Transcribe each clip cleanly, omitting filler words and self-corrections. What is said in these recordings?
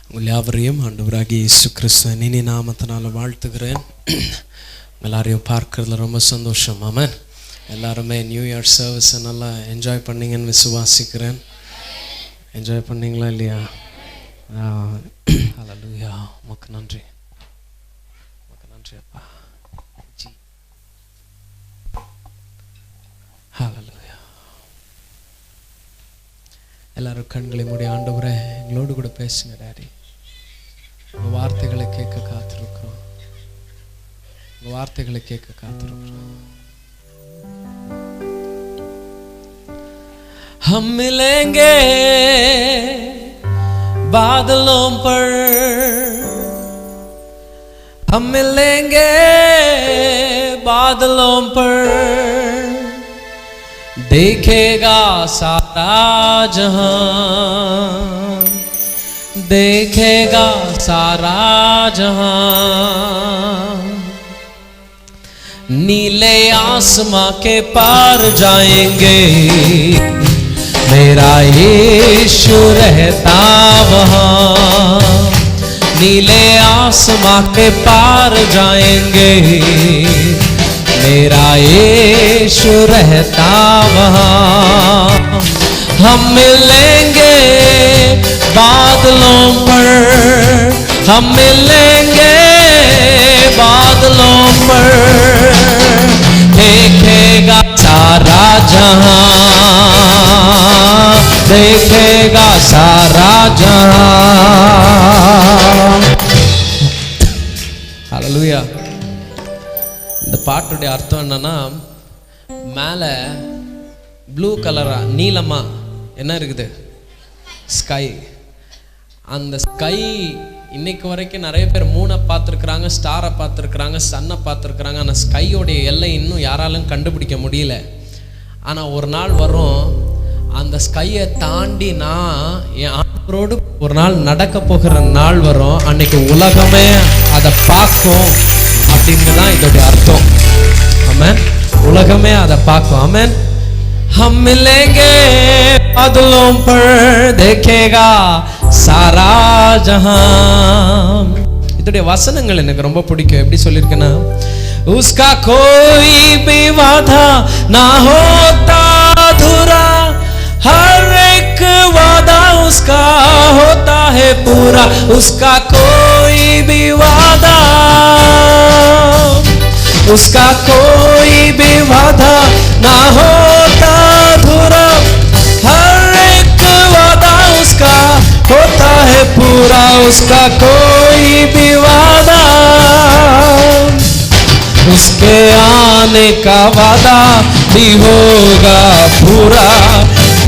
உங்கள் யாவரையும் ஆண்டவராகிய இயேசு கிறிஸ்துவின் இனிய நாமத்தினால வாழ்த்துகிறேன். எல்லாரையும் பார்க்கறதுல ரொம்ப சந்தோஷம். ஆமென். எல்லாருமே நியூ இயர் சர்வீஸை நல்லா என்ஜாய் பண்ணீங்கன்னு விசுவாசிக்கிறேன். என்ஜாய் பண்ணீங்களா இல்லையா? ஹல்லேலூயா. உமக்கு நன்றி, உமக்கு நன்றி அப்பா. ஹல்லேலூயா. எல்லாரும் கண்களை மூடி, ஆண்டவரே எங்களோடு கூட பேசுங்க டாடி. உங்கள் வார்த்தைகளை கேட்க காத்திருக்கிறோம், உங்கள் வார்த்தைகளை கேட்க காத்திருக்கிறோம். हम मिलेंगे बादलों पर, हम मिलेंगे बादलों पर, देखेगा सारा जहां, देखेगा सारा जहां। नीले आसमां के पार जाएंगे, मेरा यीशु रहता वहाँ। नीले आसमां के पार जाएंगे, मेरा यीशु रहता वहाँ। हम मिलेंगे बादलों पर, हम मिलेंगे बादलों पर, देखेगा सारा जहां, देखेगा सारा जहां। हालेलुया. இந்த பாட்டுடைய அர்த்தம் என்னன்னா, மேலே ப்ளூ கலரா நீலமா என்ன இருக்குது? ஸ்கை. அந்த ஸ்கை இன்னைக்கு வரைக்கும் நிறைய பேர் மூணை பார்த்துருக்குறாங்க, ஸ்டாரை பார்த்துருக்குறாங்க, சன்னை பார்த்துருக்குறாங்க. ஆனால் ஸ்கையோடைய எல்லை இன்னும் யாராலும் கண்டுபிடிக்க முடியல. ஆனால் ஒரு நாள் வரும், அந்த ஸ்கையை தாண்டி நான் என் ஆண்டவரோடு ஒரு நாள் நடக்க போகிற நாள் வரும். அன்னைக்கு உலகமே அதை பார்க்கும் அப்படின்னு தான் இதோடைய அர்த்தம். ஆமென். உலகமே அதை பார்க்கும். ஆமென். हम मिलेंगे बादलों पर, देखेगा सारा जहां. இதோடைய வசனங்கள் எனக்கு ரொம்ப பிடிக்கும். எப்படி சொல்லியிருக்கேன்னா, उसका कोई भी वादा ना होता अधूरा, हर एक वादा उसका होता है पूरा. उसका कोई भी वादा, उसका कोई भी वादा ना होता अधूरा, हर एक वादा उसका होता है पूरा. उसका कोई भी वादा, उसके आने का वादा भी होगा पूरा,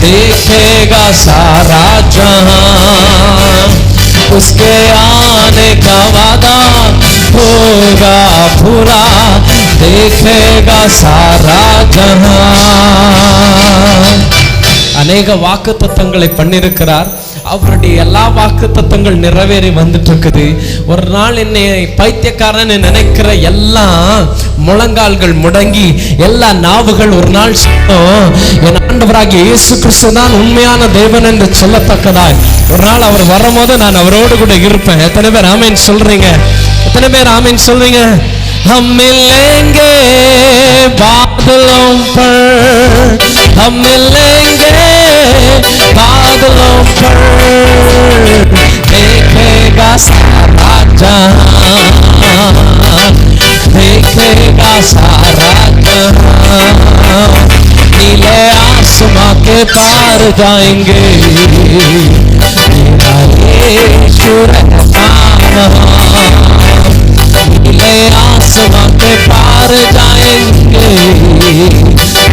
देखेगा सारा जहां. उसके आने का वादा होगा पूरा, देखेगा सारा जहां. अनेक வாக்குத்தத்தங்களை பண்ணியிருக்கிறார். அவருடைய எல்லா வாக்குத்தத்தங்கள் நிறைவேறி வந்துட்டு இருக்குது. ஒரு நாள் என்னை பைத்தியக்காரன் நினைக்கிற எல்லா முழங்கால்கள் முடங்கி எல்லா நாவுகள் ஒரு நாள் என் ஆண்டவராகிய இயேசு கிறிஸ்து தான் உண்மையான தேவன் என்று சொல்லத்தக்கதாய் ஒரு நாள் அவர் வரும்போது நான் அவரோடு கூட இருப்பேன். எத்தனை பேர் ஆமென் சொல்றீங்க? எத்தனை பேர் ஆமென் சொல்றீங்க? हम मिलेंगे बादलों पर, हम मिलेंगे बादलों पर, देखेगा सारा जहां, देखेगा सारा जहां. नीले आसमां के पार जाएंगे, मेरा यीशु रहता वहाँ. नीले आसमां के पार जाएंगे,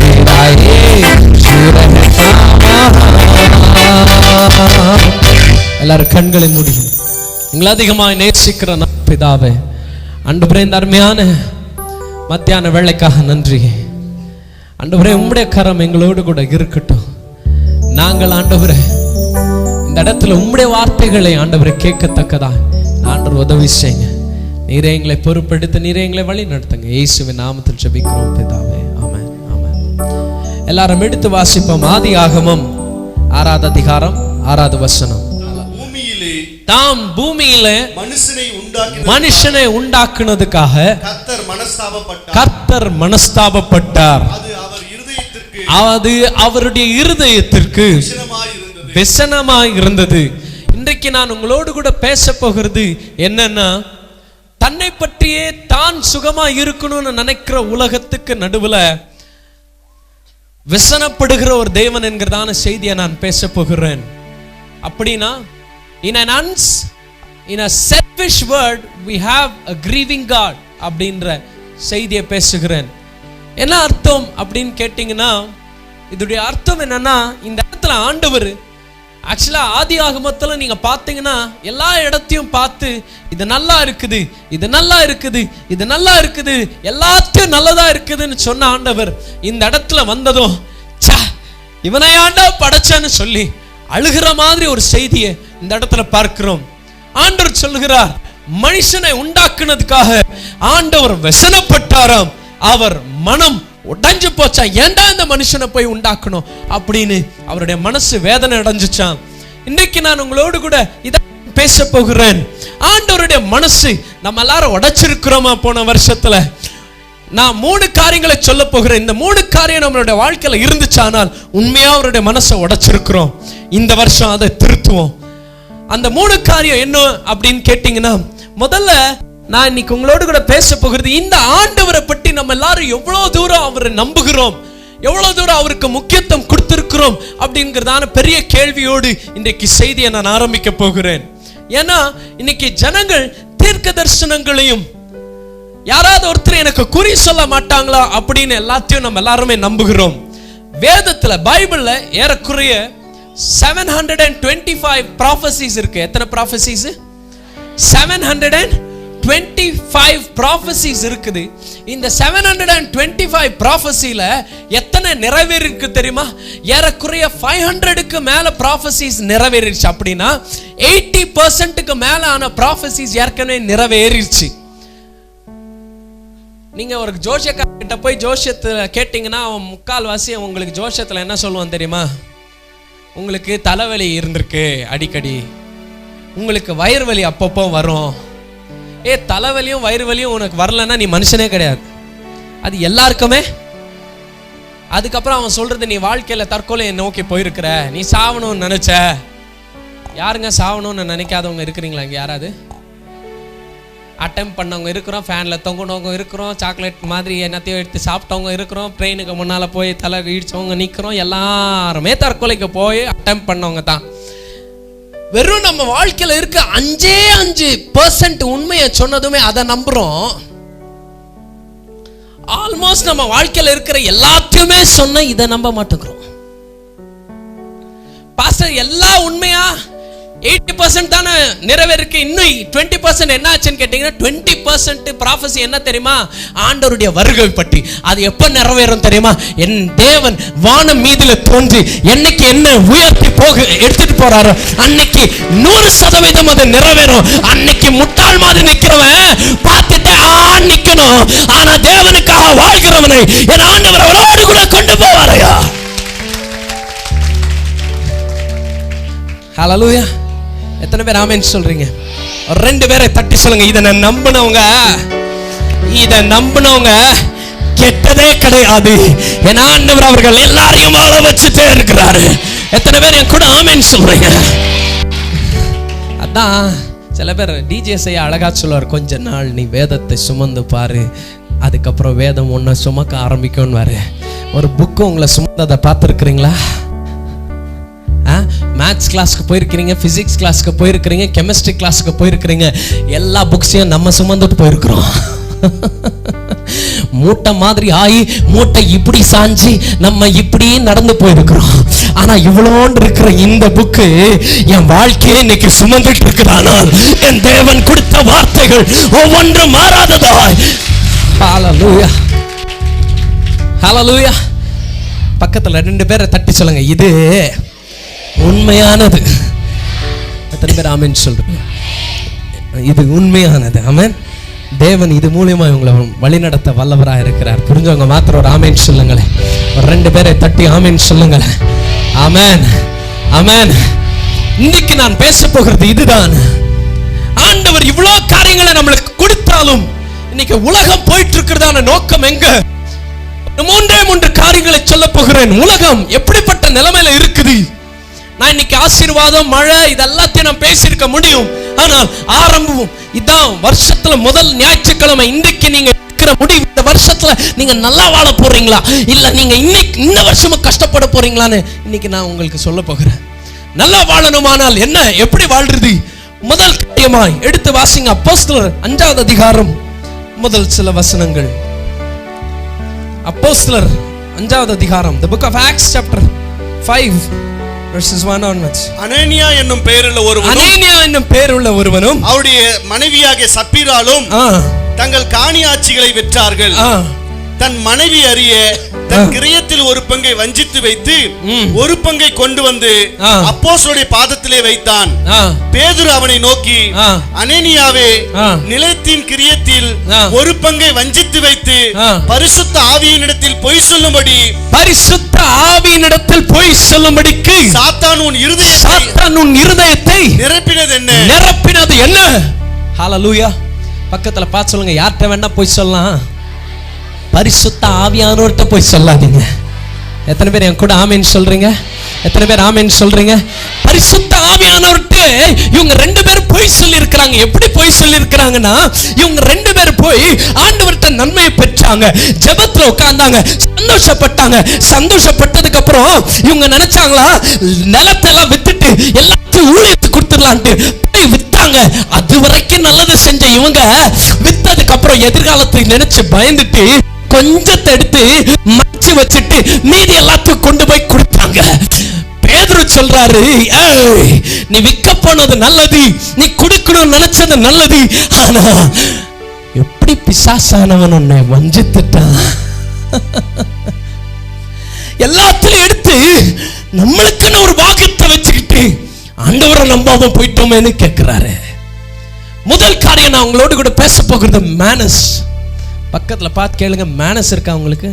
मेरा यीशु रहता वहाँ. எல்லாரும் கண்களை மூடி, எங்களை அதிகமாய் நேசிக்கிற பிதாவே, ஆண்டவரே இந்த அருமையான மத்தியான வேளைக்காக நன்றி. ஆண்டவரே உம்முடைய கரம் எங்களோடு கூட இருக்கட்டும். நாங்கள் ஆண்டவரே இந்த இடத்துல உம்முடைய வார்த்தைகளை ஆண்டவரை கேட்கத்தக்கதா ஆண்டவர் உதவி செய்யுங்க. நீரே எங்களை பொறுப்பெடுத்து நீரே எங்களை வழி நடத்துங்க. இயேசுவின் நாமத்தில் ஜெபிக்கிறோம் பிதாவே. ஆமென், ஆமென். எல்லாரும் எடுத்து வாசிப்போம். ஆதியாகமம் 6வது அதிகாரம் 6வது வசனம். பூமியில் பூமியிலே மனுஷனை உண்டாக்குனதுக்காக கர்த்தர் மனஸ்தாபப்பட்டார். அது அவருடைய இருதயத்திற்கு விசனமாய் இருந்தது. இன்றைக்கு நான் உங்களோடு கூட பேச போகிறது என்னன்னா, தன்னை பற்றியே தான் சுகமா இருக்கணும்னு நினைக்கிற உலகத்துக்கு நடுவுல விசனப்படுகிற ஒரு தேவன் என்கிறதான செய்தியை நான் பேச போகிறேன். அப்படின்னா, in a selfish word we have a grieving God அப்படின்ற செய்தியை பேசுகிறேன். என்ன அர்த்தம் அப்படின்னு கேட்டீங்கன்னா, இதோடைய அர்த்தம் என்னன்னா, இந்த இடத்துல ஆண்டவர் ஆக்சுவலா ஆதி ஆகமத்துல நீங்க பாத்தீங்கன்னா எல்லா இடத்தையும் பார்த்து இது நல்லா இருக்குது, இது நல்லா இருக்குது, இது நல்லா இருக்குது, எல்லாத்தையும் நல்லதா இருக்குதுன்னு சொன்ன ஆண்டவர் இந்த இடத்துல வந்ததும் இவனை ஆண்டா படைச்சான்னு சொல்லி அழுகிற மாதிரி ஒரு செய்தியை இந்த இடத்துல பார்க்கிறோம். ஆண்டவர் சொல்லுகிறார், மனுஷனை உண்டாக்குனதுக்காக ஆண்டவர் வசனப்பட்டாராம். அவர் மனம் உடைஞ்சு போச்சா, ஏண்டா இந்த மனுஷனை போய் உண்டாக்கணும் அப்படின்னு அவருடைய மனசு வேதனை அடைஞ்சுச்சான். இன்னைக்கு நான் உங்களோடு கூட இதை பேச போகிறேன். ஆண்டவருடைய மனசு நம்ம எல்லாரும் உடைச்சிருக்கிறோமா? போன வருஷத்துல நான் 3 காரியங்களை சொல்ல போகிறேன். இந்த 3 காரியம் நம்மளுடைய வாழ்க்கையில இருந்துச்சானால் உண்மையா அவருடைய மனசை உடைச்சிருக்கிறோம். இந்த வருஷம் அதை திருத்துவோம். அந்த 3 காரியம் என்ன அப்படின்னு கேட்டீங்கன்னா, முதல்ல நான் இன்னைக்கு உங்களோடு கூட பேச போகிறது, இந்த ஆண்டவரை பற்றி நம்ம எல்லாரும் எவ்வளவு தூரம் அவரை நம்புகிறோம், எவ்வளவு தூரம் அவருக்கு முக்கியத்துவம் கொடுத்திருக்கிறோம் அப்படிங்கிறதான பெரிய கேள்வியோடு இன்றைக்கு செய்தியை நான் ஆரம்பிக்க போகிறேன். ஏன்னா இன்னைக்கு ஜனங்கள் தீர்க்க தரிசனங்களையும் யாராவது ஒருத்தர் எனக்கு குறி சொல்ல மாட்டாங்களா அப்படின்னு எல்லாத்தையும் நம்ம எல்லாருமே நம்புகிறோம். வேதத்துல பைபிள்ல ஏறக்குறைய 725 prophecies இருக்கு. எத்தனை prophecies? 725 prophecies இருக்குது. இந்த 725 prophecyல எத்தனை நிறைவேறிருக்கு தெரியுமா? ஏறக்குறைய 500க்கு மேல prophecies நிறைவேறிச்சு. அப்படின்னா 80%க்கு மேல ஆன prophecies ஏற்கனவே நிறைவேறிச்சு. நீங்க ஒரு ஜோசியக்காரர்கிட்ட போய் ஜோசியத்துல கேட்டீங்கன்னா அவன் 3/4 உங்களுக்கு ஜோசியத்துல என்ன சொல்லுவான் தெரியுமா? உங்களுக்கு தலைவலி இருந்திருக்கு அடிக்கடி, உங்களுக்கு வயிறு வலி அப்பப்போ வரும். தலைவலியும் வயிறு வலியும் உனக்கு வரலன்னா நீ மனுஷனே கிடையாது, அது எல்லாருக்குமே. அதுக்கப்புறம் அவன் சொல்றது, நீ வாழ்க்கையில தற்கொலையை நோக்கி போயிருக்கிற, நீ சாவணும்னு நினைச்ச. யாருங்க சாவணும்னு நினைக்காதவங்க இருக்கிறீங்களா? இங்க யாராவது அட்டெம்ப்ட் பண்ணவங்க இருக்கிறோம், ஃபேனில் தொங்குனவங்க இருக்கிறோம், சாக்லேட் மாதிரி என்னத்தையும் எடுத்து சாப்பிட்டவங்க இருக்கிறோம், ட்ரெயினுக்கு முன்னால் போய் தலை இடிச்சவங்க நிற்கிறோம். எல்லாருமே தற்கொலைக்கு போய் அட்டெம்ப்ட் பண்ணவங்க தான். வெறும் நம்ம வாழ்க்கையில் இருக்க 5% உண்மையை சொன்னதுமே அதை நம்புறோம். ஆல்மோஸ்ட் நம்ம வாழ்க்கையில் இருக்கிற எல்லாத்தையுமே சொன்ன இதை நம்ப மாட்டேங்கிறோம். பாஸ்டர் எல்லாம் உண்மையா? 80% தானே நிறைவேறிருக்கு, இன்னும் 20% என்ன ஆச்சுன்னு கேட்டீங்கன்னா 20% ப்ராஃபஸி என்ன தெரியுமா? ஆண்டவருடைய வருகை பற்றி. அது எப்ப நிறைவேறும் தெரியுமா? என் தேவன் வானம் மீதுல தோன்றி என்னைக்கு என்ன உயர்த்தி எடுத்துட்டு போறாரோ அன்னைக்கு 100% அது நிறைவேறும். அன்னைக்கு முட்டாள் மாதிரி நிக்கிறவன் பார்த்துட்டு நிக்கணும், ஆனா தேவனுக்காக வாழ்கிறவனை என் ஆண்டவர் அவரோடு கூட கொண்டு போவாரையா. ஹல்லேலூயா. எத்தனை பேர் ஆமென் சொல்றீங்க? 2 பேரை தட்டி சொல்லுங்க. இதை நம்பினவங்க கெட்டதே கிடையாது. என் ஆண்டவர் அவர்கள் எல்லாரையும் வாழ வச்சுட்டே இருக்கிறாரு. எத்தனை பேர் என் கூட ஆமென் சொல்றீங்க? அதான் சில பேர் டிஜே செய்ய அழகா சொல்லுவார், கொஞ்ச நாள் நீ வேதத்தை சுமந்து பாரு, அதுக்கப்புறம் வேதம் ஒன்ன சுமக்க ஆரம்பிக்கும்னு வாரு. ஒரு புக்கு உங்களை சுமந்ததை பார்த்துருக்கிறீங்களா? மேத்ஸ் கிளாஸ்க்கு போயிருக்கிறீங்க, பிசிக்ஸ் கிளாஸ்க்கு போயிருக்கிறீங்க, கெமிஸ்ட்ரி கிளாஸ்க்கு போயிருக்கிறீங்க. எல்லா புக்ஸையும் நம்ம சுமந்துட்டு போயிருக்கிறோம். மூட்டை மாதிரி ஆகி மூட்டை இப்படி சாஞ்சி நம்ம இப்படி நடந்து போயிருக்கிறோம். ஆனா இவ்வளோண்டு இருக்கிற இந்த புக்கு என் வாழ்க்கையை இன்னைக்கு சுமந்துட்டு இருக்கிறானால் என் தேவன் கொடுத்த வார்த்தைகள் ஒவ்வொன்றும் மாறாததாய். ஹல்லேலூயா, ஹல்லேலூயா. பக்கத்துல 2 பேரை தட்டி சொல்லுங்க, இது உண்மையானது. எத்தனை பேர் ஆமென் சொல்றீங்க? இது உண்மையானது. ஆமென். தேவன் இது மூலமா உங்களை வழிநடத்த வல்லவராக இருக்கிறார். புரிஞ்சவங்க மாத்திரம் ஒரு ஆமென் சொல்லுங்களேன். ஒரு 2 பேரை தட்டி ஆமென் சொல்லுங்களேன். ஆமென், ஆமென். இன்னைக்கு நான் பேச போகிறது இதுதான். ஆண்டவர் இவ்வளவு காரியங்களை நம்மளுக்கு கொடுத்தாலும் இன்னைக்கு உலகம் போயிட்டு இருக்கிறதான நோக்கம் எங்க? மூன்று காரியங்களை சொல்ல போகிறேன். உலகம் எப்படிப்பட்ட நிலைமையில இருக்குது? நான் இன்னைக்கு ஆசீர்வாதம், மழை இதெல்லாத்தையும் நான் பேசியிருக்க முடியும். ஆனால் ஆரம்பம் இதான். வருஷத்துல முதல் ஞாயிற்றுக்கிழமை. இன்றைக்கு நீங்க இருக்கிற முடிவு, இந்த வருஷத்துல நீங்க நல்லா வாழ போறீங்களா, இல்ல நீங்க இந்த வருஷமும் கஷ்டப்பட போறீங்களான்னு இன்னைக்கு நான் உங்களுக்கு சொல்ல போகிறேன். நல்லா வாழணுமானால் என்ன, எப்படி வாழ்றது? முதல் காரியமாய் எடுத்து வாசிங்க அப்போஸ்தலர் 5வது அதிகாரம் முதல் சில வசனங்கள். அப்போஸ்தலர் 5வது அதிகாரம், the book of Acts chapter 5 verses 1 onwards. அனனியா என்னும் பெயருள்ள ஒருவனும் அவருடைய மனைவியாகிய சப்பீராலும் தங்கள் காணியாட்சிகளை விற்றார்கள். தன் மனைவி அறிய தன் கிரயத்தில் ஒரு பங்கை வஞ்சித்து வைத்து ஒரு பங்கை கொண்டு வந்து அப்போஸ்தலருடைய பாதத்திலே வைத்தான். பேதுரு அவனை நோக்கி, அனனியாவே, நிலத்தின் கிரயத்தில் ஒரு பங்கை வஞ்சித்து வைத்து பரிசுத்த ஆவியினிடத்தில் பொய் சொல்லும்படிக்கு சாத்தான் உன் இருதயத்தை நிரப்பினது என்ன? ஹல்லேலூயா. பக்கத்துல பார்த்து சொல்லுங்க, யார்கிட்ட வேணா போய் சொல்லலாம், பரிசுத்த ஆவியானவர்கிட்ட போய் சொல்லாதீங்க. எத்தனை பேர் என் கூட ஆமென் சொல்றீங்க? எத்தனை பேர் ஆமென் சொல்றீங்க? பரிசுத்த ஆவியானவர்கிட்ட இவங்க 2 பேரும் போய் சொல்லி இருக்கிறாங்க. எப்படி போய் சொல்லி இருக்கிறாங்கன்னா, இவங்க 2 பேரும் போய் ஆண்டவர்கிட்ட நன்மையை பெற்றாங்க, ஜெபத்துல உட்கார்ந்தாங்க, சந்தோஷப்பட்டதுக்கு அப்புறம் இவங்க நினைச்சாங்களா, நிலத்தெல்லாம் வித்துட்டு எல்லாத்தையும் ஊழியத்துக்கு கொடுத்துடலான்ட்டு போய் வித்தாங்க. அது வரைக்கும் நல்லது செஞ்ச இவங்க வித்ததுக்கு அப்புறம் எதிர்காலத்தை நினைச்சு பயந்துட்டு கொஞ்சத்தை எடுத்து மறைச்சு வச்சுட்டு மீதி எல்லாத்தையும் கொண்டு போய் கொடுத்தாங்க. பேதுரு சொல்றாரு, நீ விற்க போனது நல்லது, நீ குடிக்கணும்னு நினைச்சது நல்லது, ஆனா எப்படி பிசாசானவன் உன்னை வஞ்சித்துட்டான். எல்லாத்திலும் எடுத்து நம்மளுக்குன்னு ஒரு பாக்கியத்தை வச்சுக்கிட்டு ஆண்டவரை நம்பாம போயிட்டோமேன்னு கேட்கிறாரு. முதல் காரியம் நான் உங்களோடு கூட பேச போகிறது மேனஸ். பக்கத்துல பார்த்து கேளுங்க, மேனஸ் இருக்கா உங்களுக்கு?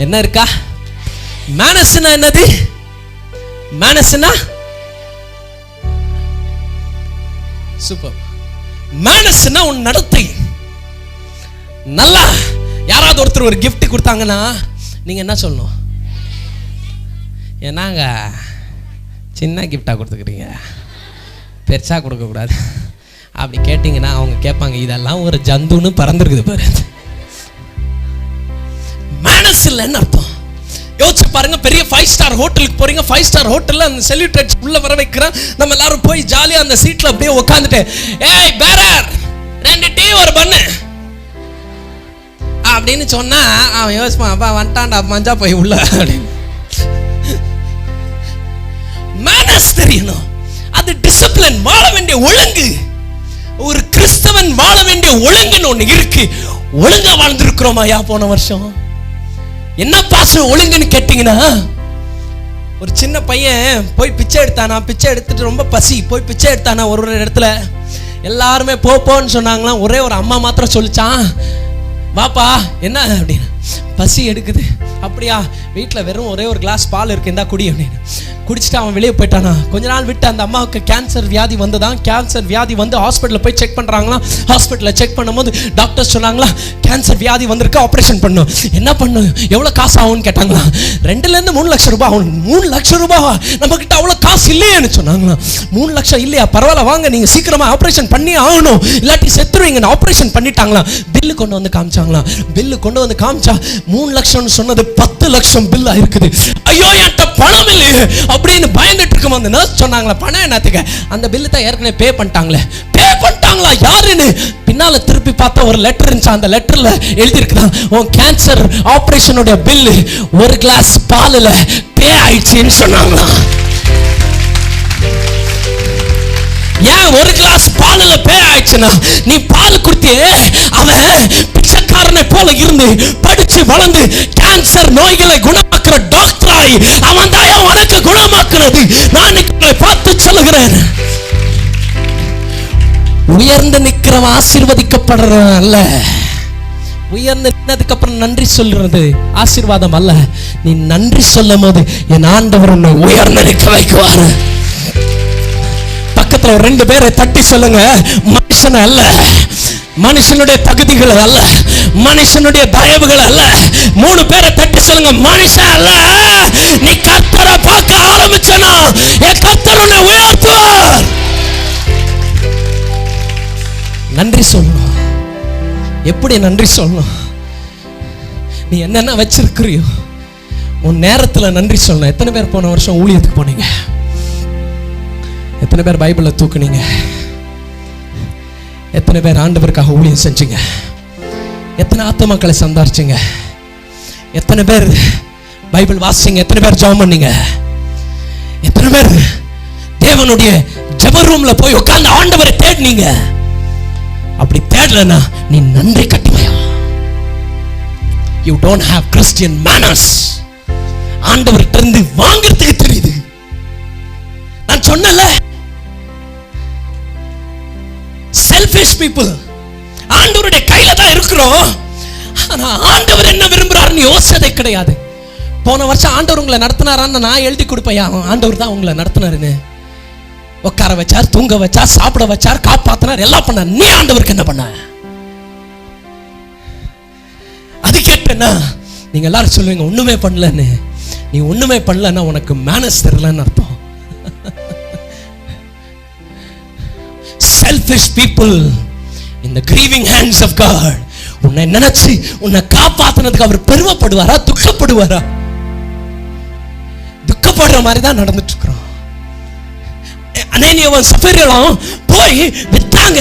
என்ன இருக்கா? மேனஸ்னா என்னது? மேனஸ்னா சூப்பர். மேனஸ்னா உன் நடத்தை. நல்லா யாராவது ஒருத்தர் ஒரு gift கொடுத்தாங்கன்னா நீங்க என்ன சொல்லணும்? என்னங்க சின்ன கிஃப்டா கொடுத்துக்கிறீங்க, பெருசா கொடுக்க கூடாது அப்படி கேட்டீங்கன்னா அவங்க கேட்பாங்க, இதெல்லாம் ஒரு ஜந்துன்னு பறந்துருக்குது பாரு. மேனஸ் இல்லைன்னு அர்த்தம். யோசிச்சு பாருங்க, பெரிய 5 ஸ்டார் ஹோட்டலுக்கு போறீங்க, 5 ஸ்டார் ஹோட்டல்ல அந்த செலிபிரிட்டி உள்ள வர வைக்கிறான், நம்ம எல்லாரும் போய் ஜாலியா அந்த சீட்ல அப்படியே உட்காந்துட்டு, ஏய் பேரர் 2 டீ ஒரு பண்ணு அப்படின்னு சொன்னா அவன் யோசிப்பான், அப்பா வந்துட்டான்டா மஞ்சா போய் உள்ள அப்படின்னு. மேனஸ் தெரியணும், அது டிசிப்ளின், வாழ வேண்டிய ஒழுங்கு. ஒரு கிறிஸ்தவன் வாழ வேண்டிய ஒழுங்குன்னு ஒண்ணு இருக்கு. ஒழுங்கா வாழ்ந்திருக்கிறோமா? போன வருஷம் என்ன பாசம் ஒழுங்குன்னு கேட்டீங்கன்னா, ஒரு சின்ன பையன் போய் பிச்சை எடுத்தானா, பிச்சை எடுத்துட்டு ரொம்ப பசி போய் பிச்சை எடுத்தானா. ஒரு இடத்துல எல்லாருமே போன்னு சொன்னாங்களாம், ஒரே ஒரு அம்மா மாத்திரம் சொல்லிச்சான், வாப்பா என்ன அப்படின்னு. பசி எடுக்குது. அப்படியா, வீட்டில் வெறும் ஒரே ஒரு கிளாஸ் பால் இருக்கு, இந்தா குடி அப்படின்னு. குடிச்சிட்டு அவன் வெளியே போயிட்டானா. கொஞ்ச நாள் விட்டு அந்த அம்மாவுக்கு கேன்சர் வியாதி வந்ததான். கேன்சர் வியாதி வந்து ஹாஸ்பிட்டலில் போய் செக் பண்ணுறாங்களாம். ஹாஸ்பிட்டலில் செக் பண்ணும்போது டாக்டர் சொன்னாங்களா, கேன்சர் வியாதி வந்திருக்கு, ஆப்ரேஷன் பண்ணும். என்ன பண்ணும், எவ்வளோ காசு ஆகும்னு கேட்டாங்களா. 2லேருந்து 3 லட்சம் ரூபாய் ஆகும். 3 லட்சம் ரூபாவா? நம்மக்கிட்ட அவ்வளோ காசு இல்லையேன்னு சொன்னாங்களாம். 3 லட்சம் இல்லையா, பரவாயில்ல வாங்க, நீங்கள் சீக்கிரமாக ஆப்ரேஷன் பண்ணி ஆகணும், இல்லாட்டி செத்துருவீங்க. ஆப்ரேஷன் பண்ணிட்டாங்களாம். பில்லு கொண்டு வந்து காமிச்சாங்களாம். பில்லு கொண்டு வந்து காமிச்சா 3 லட்சம்னு சொன்னது 10 லட்சம் பில் இருக்குது. ஐயோ என்கிட்ட பணம் இல்லையே அப்படின்னு பயந்துட்டு இருக்கும். அந்த நர்ஸ் சொன்னாங்களா, பணம் என்னத்துக்கு, அந்த பில்லு தான் ஏற்கனவே பே பண்ணிட்டாங்களே. பே பண்ணிட்டாங்களா யாருன்னு பின்னால திருப்பி பார்த்தா ஒரு லெட்டர் இருந்துச்சு. அந்த லெட்டர்ல எழுதி இருக்குதான், உன் கேன்சர் ஆபரேஷனுடைய பில்லு 1 கிளாஸ் பால்ல பே ஆயிடுச்சுன்னு சொன்னாங்களாம். ஏன் 1 கிளாஸ் பால்ல பே ஆயிடுச்சுன்னா, நீ பால் குடித்தியே, அவன் பிச்சைக்காரனை போல இருந்து படிச்சு வளர்ந்து கேன்சர் நோய்களை குணமாக்குற டாக்டராய் அவன் தான் உனக்கு குணமாக்குறது. நான் உங்களை பார்த்து சொல்லுகிறேன், உயர்ந்து நிக்கிறவன் ஆசீர்வதிக்கப்படுறவன் அல்ல, உயர்ந்ததுக்கு அப்புறம் நன்றி சொல்றது ஆசீர்வாதம் அல்ல. நீ நன்றி சொல்லும் போது என் ஆண்டவர் உன்னை உயர்ந்து நிற்க வைக்குவார். பக்கத்துல 2 பேரை தட்டி சொல்லுங்க, மனுஷன் அல்ல, மனுஷனுடைய தகுதிகள் அல்ல, மனுஷனுடைய தயவுகள் அல்ல. 3 பேரை தட்டி சொல்லுங்க, மனுஷன் அல்ல, நீ கர்த்தரை பார்க்க ஆரம்பிச்சனா என் கர்த்தர் உன்னை உயர்த்துவார். நன்றி சொல்லணும். எப்படி நன்றி சொல்லணும்? நீ என்னென்ன வச்சிருக்கிறியோ உன் நேரத்துல நன்றி சொல்லணும். எத்தனை பேர் போன வருஷம் ஊழியத்துக்கு போனீங்க? எத்தனை பேர் பைபிளை தூக்குனீங்க? எத்தனை பேர் ஆண்டவருக்காக ஊழியம் செஞ்சீங்க? எத்தனை ஆத்துமாக்களை சம்பாரிச்சீங்க? எத்தனை பேர் பைபிள் வாசிங்க? எத்தனை பேர் ஜெபம் பண்ணீங்க? எத்தனை பேர் தேவனுடைய ஜெப ரூம்ல போய் உட்கார்ந்து ஆண்டவரை தேடினீங்க? அப்படி தேடலனா நீ நன்றி கட்டுமையா. You don't have Christian manners. ஆண்டவர்கிட்ட இருந்து வாங்குறதுக்கு தெரியுது. நான் சொன்னல, செல்ஃபிஷ் பீப்புள். ஆண்டவருடைய கையில தான் இருக்கிறோம். ஆனா ஆண்டவர் என்ன விரும்புறாருன்னு யோசனை கிடையாது. போன வருஷம் ஆண்டவர் உங்களை நடத்தினாரான்னு நான் எழுதி கொடுப்பேன். ஆண்டவர் தான் உங்களை நடத்தினாருன்னு. உட்கார வச்சார், தூங்க வச்சார், சாப்பிட வச்சார், காப்பாத்தினார், எல்லாம் பண்ணார். நீ ஆண்டவருக்கு என்ன பண்ண? அது கேட்டேன்னா நீங்க எல்லாரும் சொல்லுவீங்க ஒண்ணுமே பண்ணலன்னு. நீ ஒண்ணுமே பண்ணலன்னா உனக்கு மேனஸ் தெரியலன்னு அர்த்தம். Selfish people in the grieving hands of God. உன்னை நினைச்சு உன்னை காப்பாத்தினதுக்கு அவர் பெருமைப்படுவாரா, துக்கப்படுவாரா? துக்கப்படுற மாதிரி தான் நடந்துட்டு இருக்கிறோம். அனனியாவும் சப்பீராவும் போய் வித்தாங்க.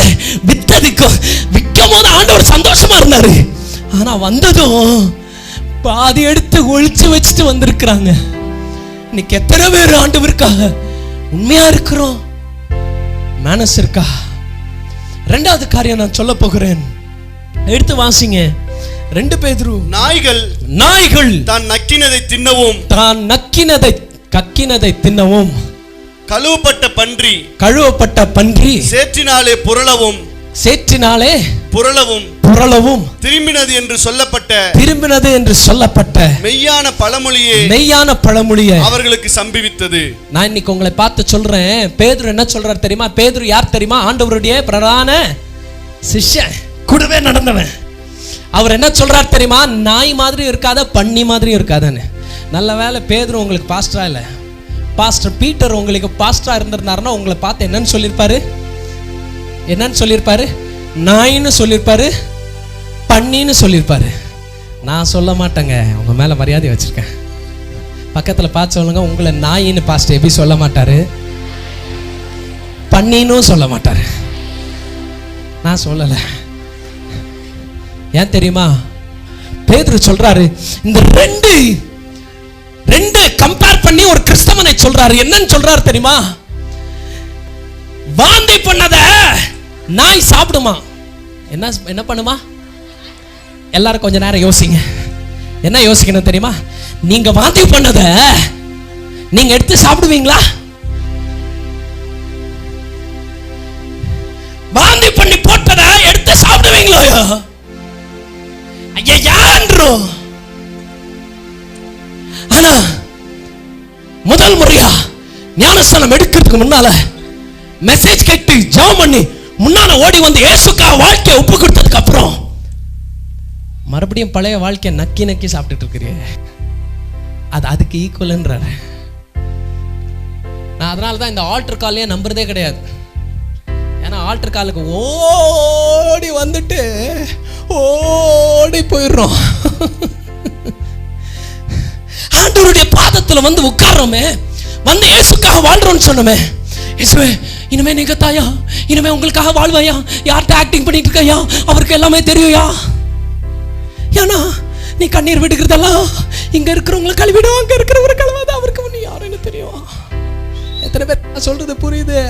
வித்ததுக்கு விற்கும் போது ஆண்டவர் சந்தோஷமா இருந்தாரு. ஆனா வந்ததும் பாதி எடுத்து ஒழிச்சு வச்சுட்டு வந்திருக்கிறாங்க. இன்னைக்கு எத்தனை பேர் ஆண்டவருக்காக உண்மையா இருக்கிறோம்? மேனஸ் இருக்கா? 2வது காரியம் நான் சொல்ல போகிறேன். எடுத்து வாசிங்க. 2 பேதுரு. நாய்கள் தான் நக்கினதை தின்னவும், கக்கினதை தின்னவும், கழுவப்பட்ட பன்றி சேற்றினாலே புரளவும் திரும்பினது என்று சொல்லப்பட்ட மெய்யான பழமொழியே அவர்களுக்கு சம்பவித்தது. நான் இன்னைக்கு உங்களை பார்த்து சொல்றேன். பேதுரு என்ன சொல்றார் தெரியுமா? பேதுரு யார் தெரியுமா? ஆண்டவருடைய பிரதான சிஷ்யன், கூடவே நடந்தவன். அவர் என்ன சொல்றார் தெரியுமா? நாய் மாதிரி இருக்காத, பன்னி மாதிரி இருக்காதன்னு. நல்ல வேளை பேதுரு உங்களுக்கு பாஸ்டரா இல்ல. பாஸ்டர் பீட்டர் உங்களுக்கு பாஸ்டரா இருந்திருந்தாருன்னா உங்களை பார்த்து என்னன்னு சொல்லியிருப்பாரு? நாயின்னு சொல்லியிருப்பாரு, பன்னின்னு சொல்லியிருப்பாரு. நான் சொல்ல மாட்டேங்க, உங்க மேல மரியாதை வச்சிருக்கேன். பக்கத்துல பார்த்து சொல்லுங்க, உங்களை நாயின்னு பாஸ்டர் எப்படி சொல்ல மாட்டாரு, பன்னின்னு சொல்ல மாட்டாரு. நான் சொல்லல. ஏன் தெரியுமா? பேதுரு சொல்றாரு, இந்த ரெண்டு கம்பேர் பண்ணி ஒரு கிறிஸ்தவனை சொல்றாரு. என்னன்னு சொல்றாரு தெரியுமா? வாந்தி பண்ணத நாய் சாப்பிடுமா? என்ன பண்ணுமா? எல்லாரும் கொஞ்ச நேரம் யோசிங்க. என்ன யோசிக்கணும் தெரியுமா? நீங்க வாந்தி பண்ணத நீங்க எடுத்து சாப்பிடுவீங்களா? வாந்தி பண்ணி போட்டத எடுத்து சாப்பிடுவீங்களா? ஐயா, ஆனா முதல் முறையா ஞானஸ்நானம் எடுக்கிறதுக்கு முன்னால மெசேஜ் கேட்டு ஜெபம் பண்ணி முன்னால ஓடி வந்து இயேசுக்காக வாழ்க்கையை ஒப்பு கொடுத்ததுக்கு அப்புறம் மறுபடியும் பழைய வாழ்க்கையை நக்கி சாப்பிட்டுட்டு இருக்கிறீங்க. அதுக்கு ஈக்குவல்ன்றாரு. நான் அதனால தான் இந்த ஆல்டர் காலையே நம்புறதே கிடையாது. ஏன்னா ஆல்டர் காலுக்கு ஓடி வந்துட்டு ஓடி போயிடுறோம். ஆண்டவருடைய பாதத்துல வந்து உட்கார்றோமே, வந்து இயேசுக்காக வாழ்றோம்னு சொன்னோமே, இயேசுவே இனிமே நீங்க தாயா, இனிமே உங்களுக்காக வாழ்வையா, யார்கிட்ட ஆக்டிங் பண்ணிட்டு இருக்கையா, அவருக்கு எல்லாமே தெரியும்யா. ஏன்னா நீ கண்ணீர் விடுகிறதெல்லாம் இங்க இருக்கிறவங்களை கழுவிடும், அங்க இருக்கிறவரை கழுவாது, அவருக்கு நீ யாருன்னு தெரியும். எத்தனை பேர் சொல்றது புரியுது?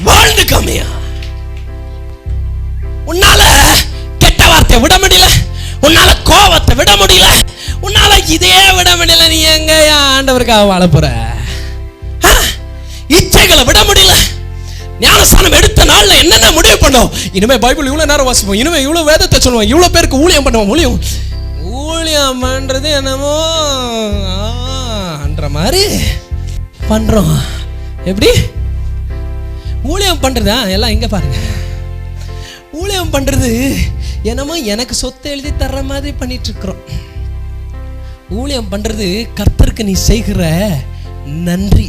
வாழ்ந்து காமியா. உன்னால கெட்ட வார்த்தை விட முடியல, உன்னால கோபத்தை விட முடியல, உன்னால இதே விட முடியல. நீ எங்க ஆண்டவருக்காக வாழ போற? இச்சைகளை விட முடியல, ஞானஸ்தானம் எடுத்த நாள்ல என்னென்ன முடிவு பண்ணோம்? இனிமே பைபிள் இவ்வளவு நேரம் வாசிப்போம், இனிமே இவ்வளவு வேதத்தை சொல்லுவோம், இவ்வளவு பேருக்கு ஊழியம் பண்ணுவோம். ஊழியம் பண்றது என்னமோ என்ற மாதிரி பண்றோம். எப்படி ஊழியம் பண்றதா? எல்லாம் இங்க பாருங்க. ஊழியம் பண்றது என்னமோ எனக்கு சொத்து எழுதி தர்ற மாதிரி பண்ணிட்டு இருக்கிறோம். ஊழியம் பண்றது கர்த்தருக்கு நீ செய்கிற நன்றி.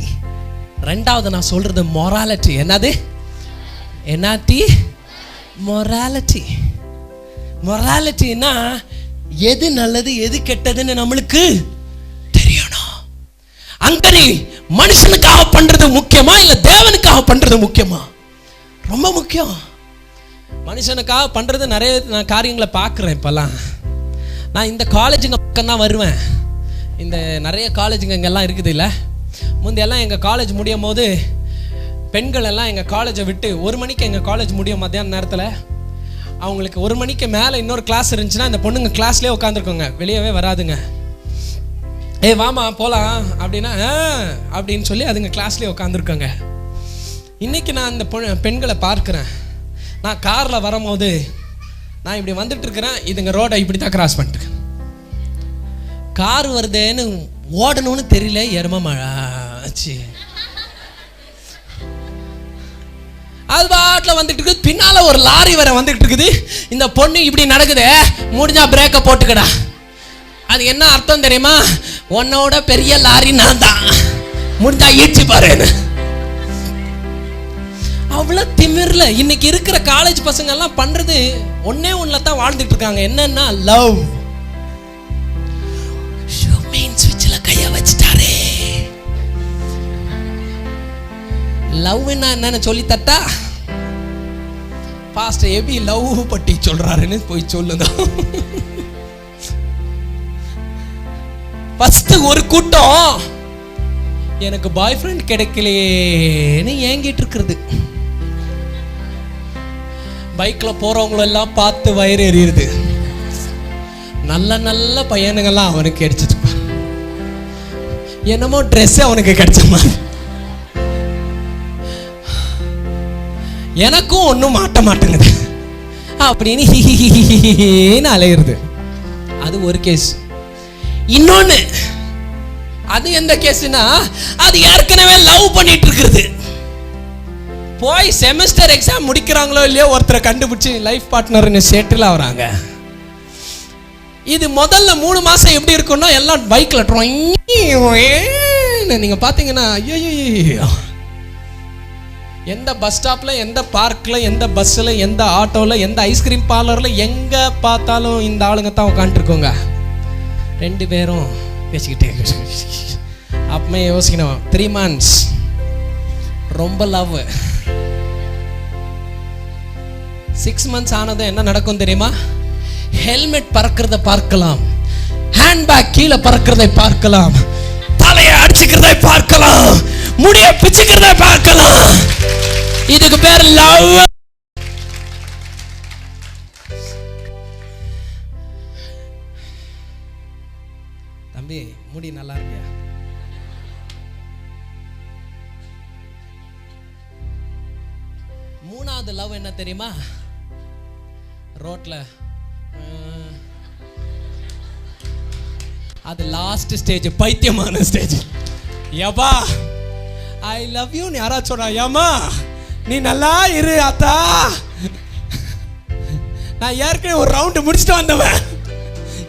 ரெண்டாவது நான் சொல்றது மொராலிட்டி. என்னது? என்னாட்டி? மொராலிட்டி. மொராலிட்டின்னா எது நல்லது எது கெட்டதுன்னு நம்மளுக்கு தெரியணும். அங்க நீ மனுஷனுக்காக பண்றது முக்கியமா இல்ல தேவனுக்காக பண்றது முக்கியமா? ரொம்ப முக்கியம். மனுஷனுக்காக பண்றது நிறைய நான் காரியங்களை பார்க்குறேன். இப்பெல்லாம் நான் இந்த காலேஜுங்க பக்கம் தான் வருவேன். இந்த நிறைய காலேஜுங்க இங்கெல்லாம் இருக்குது இல்லை? முந்தையெல்லாம் எங்கள் காலேஜ் முடியும் போது பெண்கள் எல்லாம் எங்கள் காலேஜை விட்டு 1 மணிக்கு எங்கள் காலேஜ் முடியும் மத்தியான நேரத்தில். அவங்களுக்கு 1 மணிக்கு மேலே இன்னொரு கிளாஸ் இருந்துச்சுன்னா இந்த பொண்ணுங்க கிளாஸ்லேயே உட்காந்துருக்கோங்க, வெளியவே வராதுங்க. ஏய் வாமா போகலாம் அப்படின்னா அப்படின்னு சொல்லி அதுங்க கிளாஸ்லேயே உட்காந்துருக்கோங்க. இன்றைக்கி நான் அந்த பெண்களை பார்க்குறேன். நான் காரில் வரும்போது நான் இப்படி வந்துட்டு இருக்கிறேன், இதுங்க ரோடை இப்படி தான் கிராஸ் பண்ணிட்டு கார் வருதேன்னு ஓடணும்னு தெரியல, எரும மழாச்சு அது பாட்டில் வந்துட்டு இருக்குது. பின்னால ஒரு லாரி வர வந்துட்டு இருக்குது. இந்த பொண்ணு இப்படி நடக்குது, முடிஞ்சா பிரேக்கை போட்டுக்கடா. அது என்ன அர்த்தம் தெரியுமா? உன்னோட பெரிய லாரி நான் தான், முடிஞ்சா ஈட்சி பாரு. அவ்வளவு திமிர்ல இன்னைக்கு இருக்கிற காலேஜ் பசங்க எல்லாம் பண்றது ஒன்னே ஒண்ணுல தான் வாழ்ந்துட்டு இருக்காங்க. என்னன்னா லவ். மெயின் ஸ்விட்ச்ல கைய வச்சிட்டாரே. லவ் என்னன்னு சொல்லி தட்டா பாஸ்டர் எபி லவ் பட்டி சொல்றாருன்னு போய் சொல்லுங்க. ஃபர்ஸ்ட் ஒரு கூட்டம் எனக்கு பாய் ஃப்ரெண்ட் கிடைக்கலையேன்னு ஏங்கிட்டு இருக்கிறது. பைக்ல போறவங்கள எல்லாம் பார்த்து வயிறு எறியுது. நல்ல நல்ல பையனுங்கெல்லாம் அவனுக்கு கிடைச்சிட்டு என்னமோ ட்ரெஸ் அவனுக்கு கிடைச்ச மாதிரி, எனக்கும் ஒன்றும் மாட்ட மாட்டேங்குது அப்படின்னு அலையிறது. அது ஒரு கேஸ். இன்னொன்னு, அது எந்த கேஸ்னா அது ஏற்கனவே லவ் பண்ணிட்டு இருக்கிறது. போய் செமஸ்டர் எக்ஸாம் முடிக்கிறாங்களோ இல்லையோ ஒருத்தரை கண்டுபிடிச்சு லைஃப் பார்ட்னர்னு செட்டில் ஆகுறாங்க. இது முதல்ல 3 மாசம் எப்படி இருக்குன்னா எல்லாம் பைக்ல நீங்க பாத்தீங்கன்னா ஐயோ, எந்த பஸ் ஸ்டாப்ல, எந்த பார்க்ல, எந்த பஸ்ல, எந்த ஆட்டோல, எந்த ஐஸ்கிரீம் பார்லர்ல எங்க பார்த்தாலும் இந்த ஆளுங்க தான் உட்காந்துட்டு இருக்கோங்க. 2 பேரும் பேசிக்கிட்டே. அப்பமே யோசிக்கணும், 3 months ரொம்ப லவ். 6 months ஆனதும் என்ன நடக்கும் தெரியுமா? ஹெல்மெட் பறக்கிறத பார்க்கலாம், ஹேண்ட்பேக் கீழே பறக்கிறதை பார்க்கலாம், தலையை அடிச்சுக்கிறதை பார்க்கலாம், முடிய பிச்சுக்கிறதை பார்க்கலாம். இதுக்கு பேர் லவ். தம்பி முடி நல்லா இருக்கியா? மூணாவது லவ் என்ன தெரியுமா? ரோட்ல அது last stage, பைத்தியமான stage. Yapa I love you யாராச்சும் சொன்னா, ஏமா நீ நல்லா இரு அத்தா, நான் ஏற்கனவே ஒரு ரவுண்டு முடிச்சுட்டு வந்தவன்,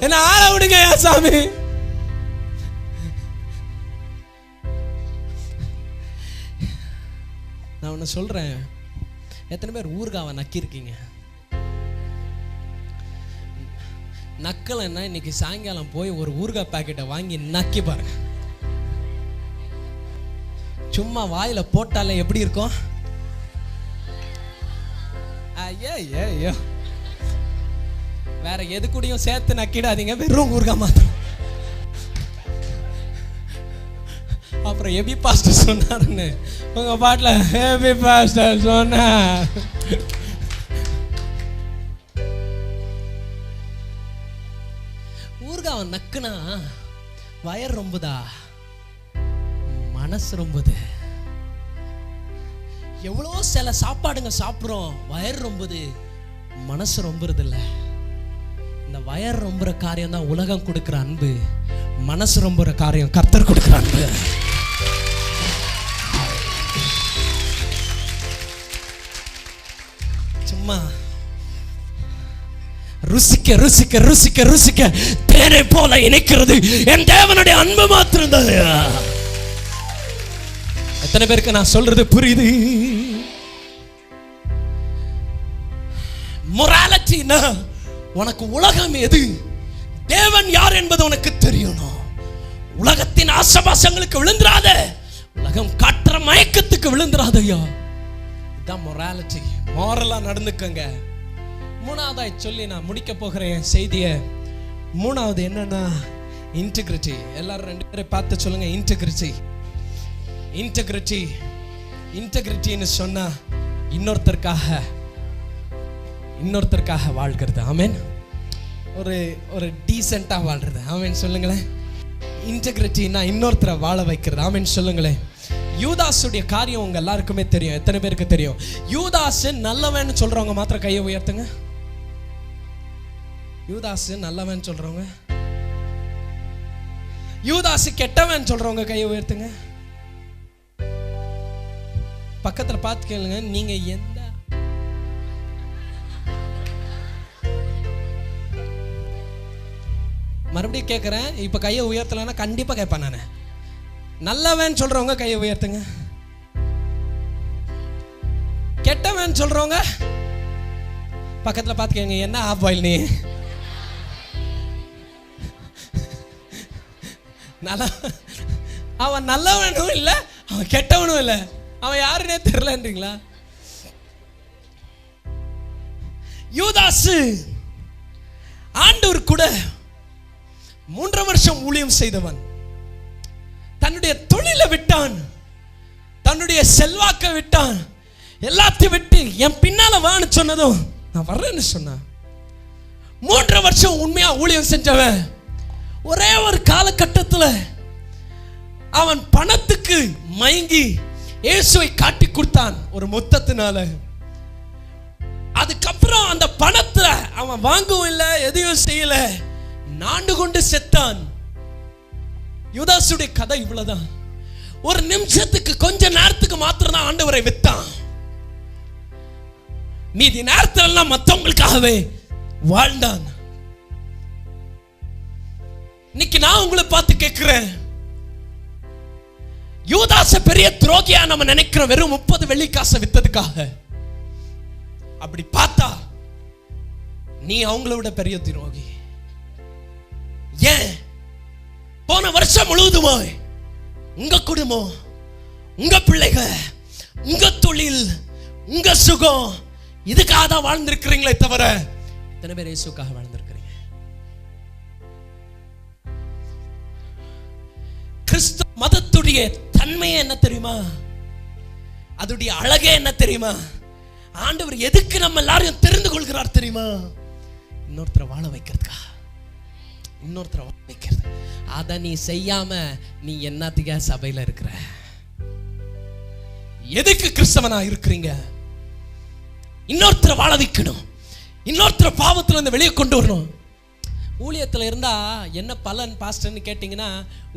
என்ன ஆள விடுங்க சாமி. நான் ஒன்று சொல்றேன், எத்தனை பேர் ஊர்காவை நக்கிருக்கீங்க? நக்கலைன்னா இன்னைக்கு சாயங்காலம் போய் ஒரு ஊறுகாய் பாக்கெட்டை வாங்கி நக்கி பாருங்க. சும்மா வாயில போட்டாலே எப்படி இருக்கும்? ஐயோ, வேற எது கூடயும் சேர்த்து நக்கிடாதீங்க, வெறும் ஊறுகாய் மாத்திரம். அப்புறம் எபி பாஸ்டர் சொன்னாருன்னு உங்க பாட்டுல எபி பாஸ்டர் சொன்னார். ஊறுகாவை நக்குனா வயர் ரொம்புதா, மனசு ரொம்புது. எவ்வளோ சில சாப்பாடுங்க சாப்பிட்றோம், வயர் ரொம்புது, மனசு ரொம்புறது இல்லை. இந்த வயர் ரொம்புற காரியம் தான் உலகம் கொடுக்குற அன்பு, மனசு ரொம்புற காரியம் கர்த்தர் கொடுக்குற அன்பு. சும்மா ருசிக்க ருசிக்க ருசிக்க ருசிக்க தேனை போல இணைக்கிறது என் தேவனுடைய அன்பு மாத்திரம்தான். எத்தனை பேருக்கு நான் சொல்றது புரியுது? மொராலிட்டினா உனக்கு உலகம் எது, தேவன் யார் என்பது உனக்கு தெரியணும். உலகத்தின் ஆசபாசங்களுக்கு விழுந்துராத, உலகம் காட்டுற மயக்கத்துக்கு விழுந்துராதையா. இதுதான் மொராலிட்டி. மாரலா நடந்துக்கங்க. மூணாவதாய் சொல்லி நான் முடிக்க போகிறேன் என் செய்தியை. மூணாவது என்னன்னா இன்டெகிரிட்டி. எல்லாரும் 2 பேரை பார்த்து சொல்லுங்க, இன்டெகிரிட்டி. இன்டெகிரிட்டி இன்டெகிரிட்டின்னு சொன்னா இன்னொருத்தருக்காக வாழ்கிறது. ஆமென். ஒரு டீசெண்டா வாழ்றது. ஆமென் சொல்லுங்களேன். இன்டெகிரிட்டினா இன்னொருத்தரை வாழ வைக்கிறது. ஆமென் சொல்லுங்களேன். யூதாசுடைய காரியம் உங்க எல்லாருக்குமே தெரியும். எத்தனை பேருக்கு தெரியும்? யூதாஸ் நல்லவன் சொல்றவங்க மாத்திரம் கையை உயர்த்துங்க. யூதாஸ் நல்லவன் சொல்றவங்க. யூதாஸ் கெட்டவன் சொல்றவங்க கையை உயர்த்துங்க. பக்கத்துல பார்த்து கேளுங்க, நீங்க எந்த மறுபடியும் கேட்கிறேன், இப்ப கையை உயர்த்தலன்னா கண்டிப்பா கேட்பேன் நானு. நல்லவன் சொல்றவங்க கையை உயர்த்துங்க. கெட்டவன் சொல்றவங்க பக்கத்துல பார்த்து கேளுங்க, என்ன ஆஃப் பாயில் நீ? அவன் நல்லவனும் இல்லை, அவன் கெட்டவனும் இல்லை, அவன் யாருன்னே தெரியலன்றீங்களா? யூதாசு ஆண்டவர் கூட 3 வருஷம் ஊழியம் செய்தவன். தன்னுடைய தொழிலை விட்டான், தன்னுடைய செல்வாக்க விட்டான், எல்லாத்தையும் விட்டு என் பின்னால வான்னு சொன்னதும் நான் வர்றேன்னு சொன்னான். 3 வருஷம் உண்மையா ஊழியம் செஞ்சவன் ஒரே ஒரு காலகட்டத்தில் அவன் பணத்துக்கு மயங்கி இயேசுவை காட்டி கொடுத்தான் ஒரு மொத்தத்தினால. அதுக்கப்புறம் அந்த பணத்தை அவன் வாங்கவும் இல்லை, எதையும் செய்யல, நாண்டு கொண்டு செத்தான். யூதாசுடைய கதை இவ்வளவுதான். ஒரு நிமிஷத்துக்கு கொஞ்ச நேரத்துக்கு மாத்திரம் தான் ஆண்டவரை வித்தான். மீதி நேரத்துல எல்லாம் மத்தவங்களுக்காகவே வாழ்ந்தான். இன்னைக்கு நான் உங்களை பார்த்து கேட்கிறேன், யூதாச பெரிய துரோகியா நம்ம நினைக்கிறோம் வெறும் 30 வெள்ளிக்காசை வித்ததுக்காக. அப்படி பார்த்தா நீ அவங்கள விட பெரிய துரோகி. ஏன்? போன வருஷம் முழுவதுமாய் உங்க குடும்பம், உங்க பிள்ளைகள், உங்க தொழில், உங்க சுகம், இதுக்காக தான் வாழ்ந்திருக்கிறீங்களே தவிர எத்தனை பேர் இயேசுக்காக வாழ்ந்திருக்கிறீங்க? கிறிஸ்து மதத்துடைய தன்மையே என்ன தெரியுமா? அதுடைய அழகே என்ன தெரியுமா? ஆண்டவர் எதுக்கு நம்ம எல்லாரையும் தெரிந்து கொள்கிறார் தெரியுமா? இன்னொருத்தரை வாழ வைக்கிறதுக்கா. இன்னொருத்தரை வாழ வைக்கிறது. அதை நீ செய்யாம நீ என்னத்துக்கா சபையில இருக்கிற? எதுக்கு கிறிஸ்தவனா இருக்கிறீங்க? இன்னொருத்தரை வாழ வைக்கணும், இன்னொருத்தரை பாவத்துல இருந்து வெளியே கொண்டு வரணும். ஊழியத்தில் இருந்தா என்ன பலன் பாஸ்டர்னு கேட்டீங்கன்னா,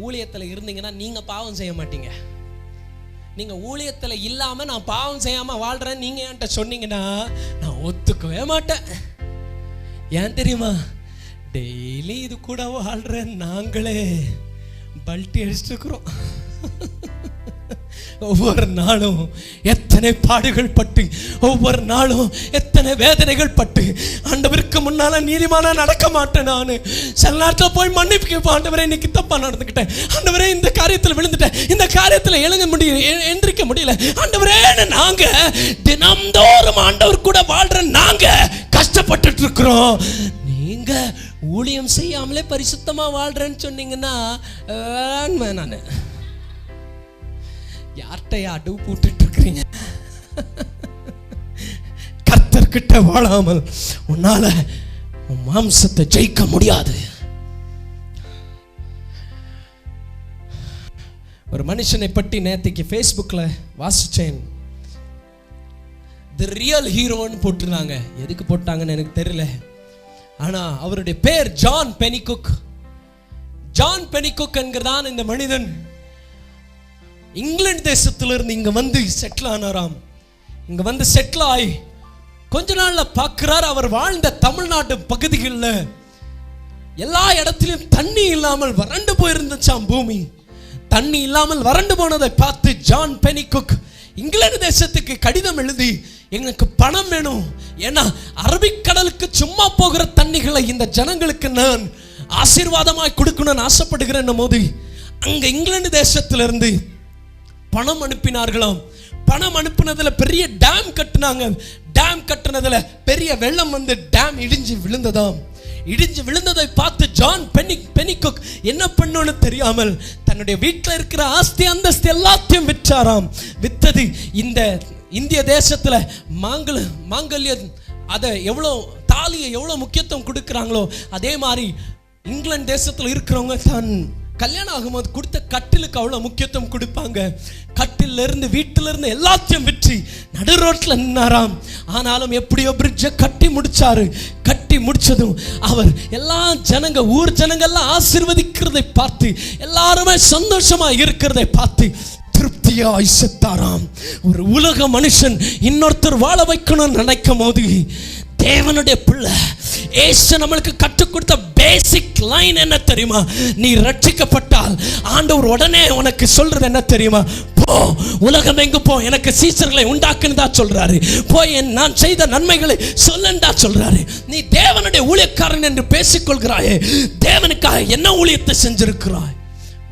ஊழியத்தில் இருந்தீங்கன்னா நீங்க பாவம் செய்ய மாட்டீங்க. நீங்க ஊழியத்தில் இல்லாம நான் பாவம் செய்யாம வாழ்றேன் நீங்க என்கிட்ட சொன்னீங்கன்னா நான் ஒத்துக்கவே மாட்டேன். ஏன் தெரியுமா? டெய்லி இது கூட வாழ்ற நாங்களே பல்ட்டி அடிச்சுட்டு இருக்கிறோம். ஒவ்வொரு நாளும் எத்தனை பாடுகள் பட்டு, ஒவ்வொரு நாளும் எத்தனை வேதனைகள் பட்டு, ஆண்டவருக்கு முன்னால நீதிமானா நடக்க மாட்டேன். நான் சில நேரத்தில் போய் மன்னிப்பு கேட்பேன். ஆண்டவரே இன்னைக்கு தப்பா நடந்துக்கிட்டேன், ஆண்டவரே இந்த காரியத்தில் விழுந்துட்டேன், இந்த காரியத்தில் எழுங்க முடியல, எந்திரிக்க முடியல, ஆண்டவரே. நாங்க தினம்தோறும் ஆண்டவர் கூட வாழ்ற நாங்க கஷ்டப்பட்டு இருக்கிறோம். நீங்க ஊழியம் செய்யாமலே பரிசுத்தமா வாழ்றேன்னு சொன்னீங்கன்னா நான் யார்கிட்ட அடவு போட்டுட்டு இருக்கிறீங்க? கர்த்தர்கிட்ட வாழாமல் உன்னால உன் மாம்சத்தை ஜெயிக்க முடியாது. ஒரு மனுஷனை பற்றி நேற்றுக்கு ஃபேஸ்புக்கில் வாசிச்சேன். தி ரியல் ஹீரோன்னு போட்டிருந்தாங்க. எதுக்கு போட்டாங்கன்னு எனக்கு தெரியல. ஆனா அவருடைய பேர் ஜான் பெனிகுக். ஜான் பெனிகுக் என்கிறதான் இந்த மனிதன் இங்கிலாந்து தேசத்திலிருந்து இங்க வந்து செட்டில் ஆனாராம். இங்க வந்து செட்டில் ஆகி கொஞ்ச நாள்ல பார்க்கிறார், அவர் வாழ்ந்த தமிழ்நாட்டு பகுதிகளில் எல்லா இடத்திலும் தண்ணி இல்லாமல் வறண்டு போயிருந்துச்சாம் பூமி. தண்ணி இல்லாமல் வறண்டு போனதை பார்த்து ஜான் பெனிகுக் இங்கிலாந்து தேசத்துக்கு கடிதம் எழுதி, எனக்கு பணம் வேணும், ஏன்னா அரபிக்கடலுக்கு சும்மா போகிற தண்ணிகளை இந்த ஜனங்களுக்கு நான் ஆசீர்வாதமாய் கொடுக்கணும்னு ஆசைப்படுகிறேன் போது அங்க இங்கிலாந்து தேசத்திலிருந்து பணம் அனுப்பினார்களாம். பணம் அனுப்பினதுல பெரிய டேம் கட்டினாங்க. டேம் கட்டினதுல பெரிய வெள்ளம் வந்து டேம் இடிஞ்சு விழுந்ததாம். இடிஞ்சு விழுந்ததை பார்த்து ஜான் பெனிகுக் என்ன பண்ணணும்னு தெரியாமல் தன்னுடைய வீட்டில் இருக்கிற ஆஸ்தி அந்தஸ்து எல்லாத்தையும் விற்றாராம். வித்தது இந்த இந்திய தேசத்துல மாங்கல்யம் அதை எவ்வளோ தாலியை எவ்வளோ முக்கியத்துவம் கொடுக்குறாங்களோ அதே மாதிரி இங்கிலாந்து தேசத்தில் இருக்கிறவங்க தான் கல்யாணம் ஆகும்போது கொடுத்த கட்டிலுக்கு அவ்வளோ முக்கியத்துவம் கொடுப்பாங்க. கட்டில இருந்து வீட்டில இருந்து எல்லாத்தையும் விற்று நடு ரோட்ல நின்னாராம். ஆனாலும் எப்படியோ பிரிட்ஜை கட்டி முடிச்சாரு. கட்டி முடிச்சதும் அவர் எல்லா ஜனங்க ஊர் ஜனங்கள்லாம் ஆசீர்வதிக்கிறதை பார்த்து எல்லாருமே சந்தோஷமா இருக்கிறதை பார்த்து திருப்தியாய் செத்தாராம். ஒரு உலக மனுஷன் இன்னொருத்தர் வாழ வைக்கணும்னு நினைக்கும் போது தேவனுடைய பிள்ளை ஏசு நம்மளுக்கு கற்றுக் கொடுத்த பேசிக் லைன் என்ன தெரியுமா? நீ ரட்சிக்கப்பட்டால் ஆண்டவர் உடனே உனக்கு சொல்றது என்ன தெரியுமா? போ, உலகம் எங்கு போ, எனக்கு சீசர்களை உண்டாக்குன்னு சொல்றாரு. போய் நான் செய்த நன்மைகளை சொல்லண்டா சொல்றாரு. நீ தேவனுடைய ஊழியக்காரன் என்று பேசிக்கொள்கிறாயே, தேவனுக்காக என்ன ஊழியத்தை செஞ்சிருக்கிறாய்?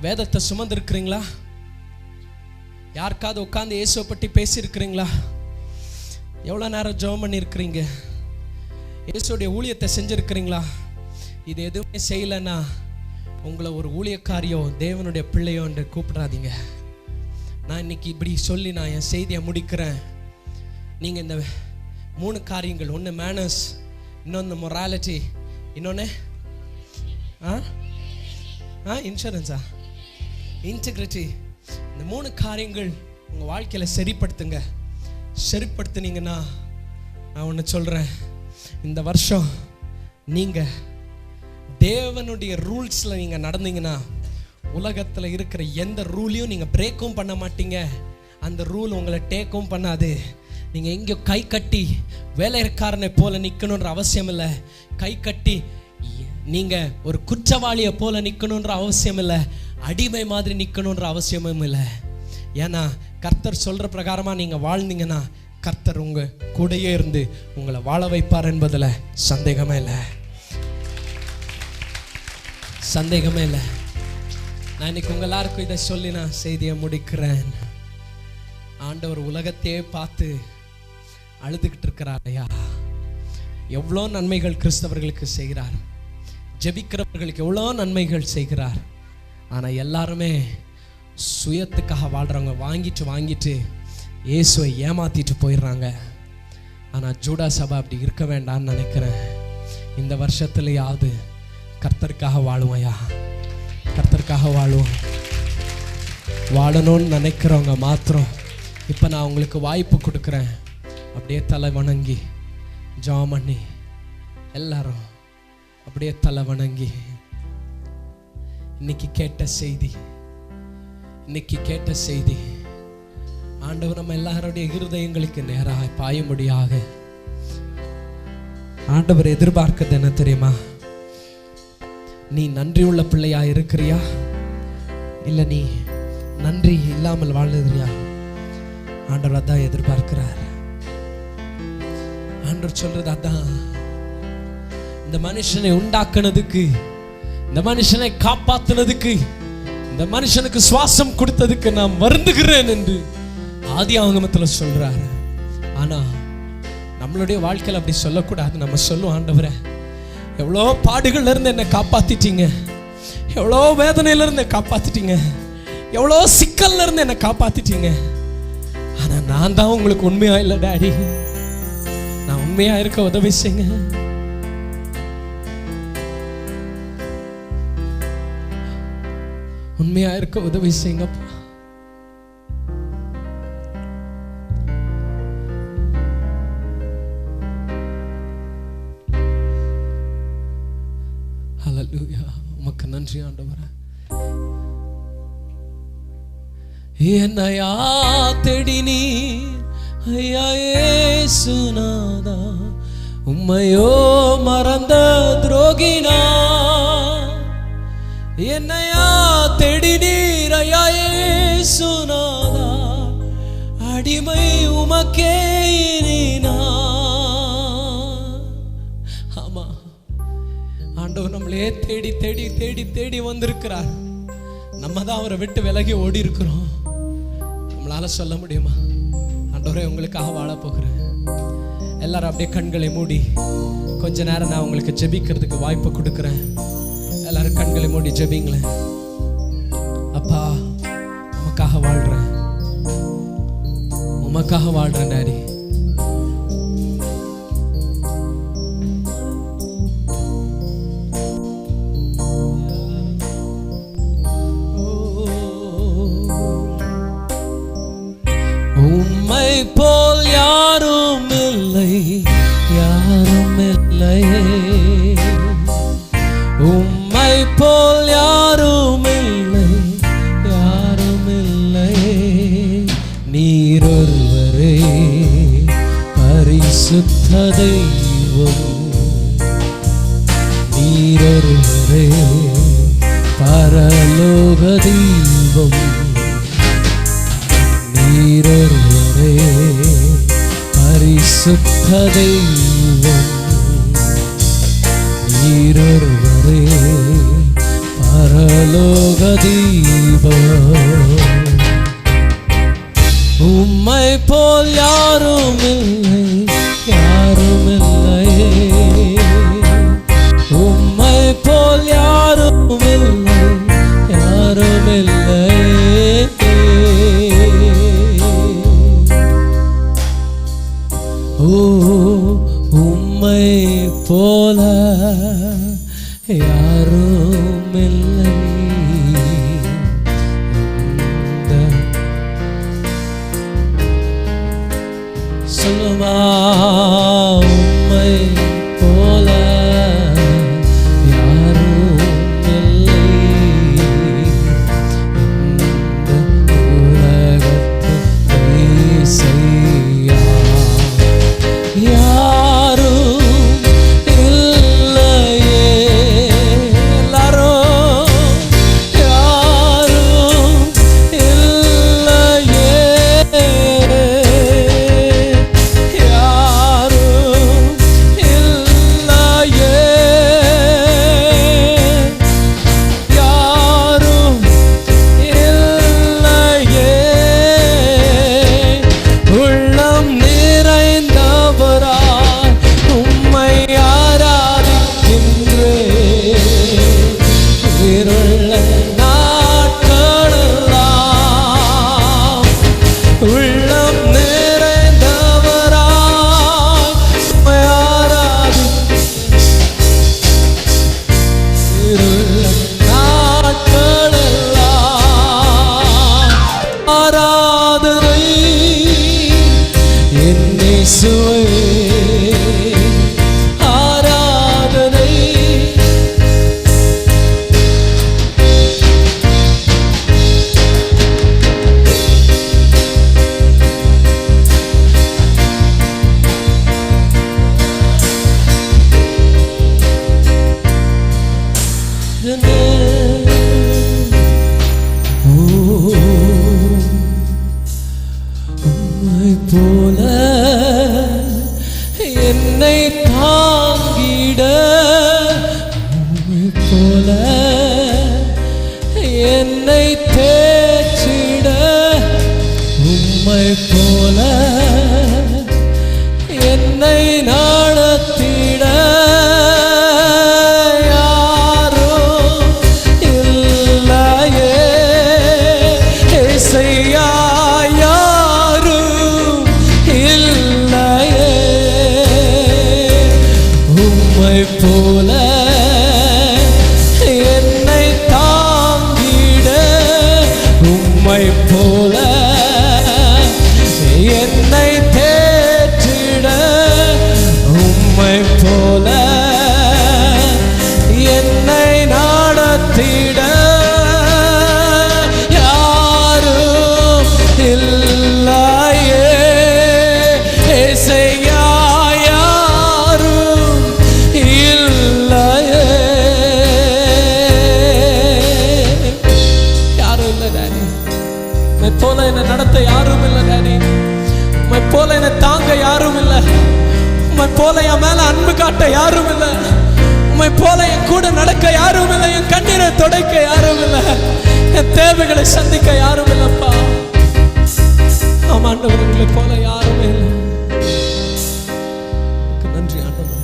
வேதத்தை சுமந்திருக்கிறீங்களா? யாருக்காவது உட்கார்ந்து இயேசுவை பற்றி பேசியிருக்கிறீங்களா? எவ்வளோ நேரம் ஜெபம் பண்ணியிருக்கிறீங்க? இயேசுடைய ஊழியத்தை செஞ்சிருக்கிறீங்களா? இது எதுவுமே செய்யலைன்னா உங்களை ஒரு ஊழியக்காரியோ தேவனுடைய பிள்ளையோ என்று கூப்பிடாதீங்க. நான் இன்னைக்கு இப்படி சொல்லி நான் என் செய்தியை முடிக்கிறேன். நீங்கள் இந்த 3 காரியங்கள், ஒன்று மேனர்ஸ், இன்னொன்று மொராலிட்டி, இன்னொன்று இன்சூரன்ஸா, இன்டெகிரிட்டி. இந்த 3 காரியங்கள் உங்கள் வாழ்க்கையில் சரிப்படுத்துங்க. சரிப்படுத்துனீங்கன்னா நான் ஒன்று சொல்கிறேன், இந்த வருஷம் நீங்கள் தேவனுடைய ரூல்ஸில் நீங்கள் நடந்தீங்கன்னா உலகத்தில் இருக்கிற எந்த ரூலையும் நீங்கள் பிரேக்கும் பண்ண மாட்டீங்க. அந்த ரூல் உங்களை டேக்கும் பண்ணாது. நீங்கள் எங்கேயோ கை கட்டி வேலைக்காரனை போல நிற்கணுன்ற அவசியம் இல்லை. கை கட்டி நீங்கள் ஒரு குற்றவாளியை போல நிற்கணுன்ற அவசியம் இல்லை. அடிமை மாதிரி நிற்கணுன்ற அவசியமும் இல்லை. ஏன்னா கர்த்தர் சொல்கிற பிரகாரமாக நீங்கள் வாழ்ந்தீங்கன்னா கர்த்தர் உங்க கூடையே இருந்து உங்களை வாழ வைப்பார் என்பதில் சந்தேகமே இல்லை. சந்தேகமே இல்லை. நான் இன்னைக்கு உங்க எல்லாருக்கும் இதை சொல்லி நான் செய்தியை முடிக்கிறேன். ஆண்டவர் உலகத்தையே பார்த்து அழுதுகிட்டு இருக்கிறார். ஐயா, எவ்வளோ நன்மைகள் கிறிஸ்தவர்களுக்கு செய்கிறார், ஜெபிக்கிறவர்களுக்கு எவ்வளோ நன்மைகள் செய்கிறார். ஆனால் எல்லாருமே சுயத்துக்காக வாழ்கிறவங்க, வாங்கிட்டு இயேசுவை ஏமாத்திட்டு போயிடுறாங்க. ஆனால் ஜூடா சபை அப்படி இருக்க வேண்டாம்னு நினைக்கிறேன். இந்த வருஷத்துலையாவது கர்த்தருக்காக வாழுவோம்யா, கர்த்தருக்காக வாழுவோம். வாழணும்னு நினைக்கிறவங்க மாத்திரம் இப்போ நான் உங்களுக்கு வாய்ப்பு கொடுக்குறேன். அப்படியே தலை வணங்கி ஜெபம் பண்ணி எல்லாரும் அப்படியே தலை வணங்கி இன்னைக்கு கேட்ட செய்தி ஆண்டவர் நம்ம எல்லாருடைய இருதயங்களுக்கு நேராக பாயும்படியாக ஆண்டவர் எதிர்பார்க்கிறது என்ன தெரியுமா? நீ நன்றி உள்ள பிள்ளையா இருக்கிறியா, இல்லை நீ நன்றி இல்லாமல் வாழுறியா? ஆண்டவர் அதான் எதிர்பார்க்கிறார். ஆண்டவர் சொல்றது அதான். இந்த மனுஷனை உண்டாக்குனதுக்கு, இந்த மனுஷனை காப்பாத்துனதுக்கு, இந்த மனுஷனுக்கு சுவாசம் கொடுத்ததுக்கு நான் வருந்துகிறேன் என்று ஆதியாகமத்தில் சொல்றாரு. ஆனா நம்மளுடைய வாழ்க்கையில் அப்படி சொல்லக்கூடாது. நம்ம சொல்லுவோம், ஆண்டவரே எவ்வளோ பாடுகள்ல இருந்து என்னை காப்பாத்திட்டீங்க, எவ்வளோ வேதனையில இருந்து காப்பாத்திட்டீங்க, எவ்வளோ சிக்கல்ல இருந்து என்னை காப்பாத்திட்டீங்க. ஆனா நான் தான் உங்களுக்கு உண்மையா இல்லை டாடி, நான் உண்மையா இருக்க உதவி செய்யுங்க. உண்மையா இருக்க உதவி செய்யுங்கப்பா. உமக்கு நன்றி ஆண்டவரே. என்னையா தேடி நீ ஐயா இயேசுநாதா, உம்மையோ மறந்த துரோகினா. என்னையா தேடி நீர் ஐயா இயேசுநாதா, அடிமை உமக்கே இனினா. ஆமா, ஆண்டவர் நம்மளே தேடி தேடி தேடி தேடி வந்திருக்கிறார். நம்ம தான் அவரை விட்டு விலகி ஓடி இருக்கிறோம். நம்மளால சொல்ல முடியுமா, ஆண்டவரே உங்களுக்காக வாழ போகிறேன். எல்லாரும் அப்படியே கண்களை மூடி கொஞ்ச நேரம் நான் உங்களுக்கு ஜெபிக்கிறதுக்கு வாய்ப்பு கொடுக்குறேன். எல்லாரும் கண்களை மூடி ஜெபிங்களேன். அப்பா, உமக்காக வாழ்றேன், உமக்காக வாழ்றேன் டாடி. உம்மை போல் யாரும் இல்லை, யாரும் இல்லை. உம்மை போல் யாரும் இல்லை, யாரும் இல்லை. நீர் ஒருவரே பரிசுத்த தெய்வம், நீர் ஒருவரே பரலோக தெய்வம். நீரொருவரே பரிசுத்த தெய்வம், நீரொருவரே பரலோக தெய்வம். உம்மை போல் யாரும் இல்லை, யாரும் இல்லை. உம்மை போல் யாரும் இல்லை, யாரும் இல்லை. உம்மை போல யாரும் இல்லை. சொல்லுமா, உம்மை போல யாரும் இல்லை. இந்த உலகத்து இசையா யாரும் இல்லையே. எல்லாரும் யாரும் இல்லையே, யாரும் இல்லையே, யாரும் இல்லையே. உள்ளம் நிறைந்தவராய் உம்மை ஆராதிக்கின்றேன். இருள நாட்களெல்லாம் உள்ளம் நிறைந்தவராய் உம்மை ஆராதிக்கின்றேன். இருள நாட்களெல்லாம் ஆராதனை என் இயேசுவே, ஆராதனை. உம்மை போல என்னை தாங்கிட, உம்மை போல என்னை தேற்றிட, உம்மை போல என்னை நடத்திட யாரும் இல்லையே. இசையா யாரும் இல்லையே. உம்மை போல என்னை தாங்கிட, உம்மை போல என்னை தேற்றிட, உம்மை போல என்னை நடத்திட போல என் மேல அன்பு காட்ட யாரும் இல்லை. உம்மை போல என் கூட நடக்க யாரும் இல்லை. என் கண்ணீரை துடைக்க யாரும் இல்லை. என் தேவைகளை சந்திக்க யாரும் இல்லைப்பா. ஆமாண்டவர், உங்களை போல யாருமே இல்லை. நன்றி ஆண்டவர்.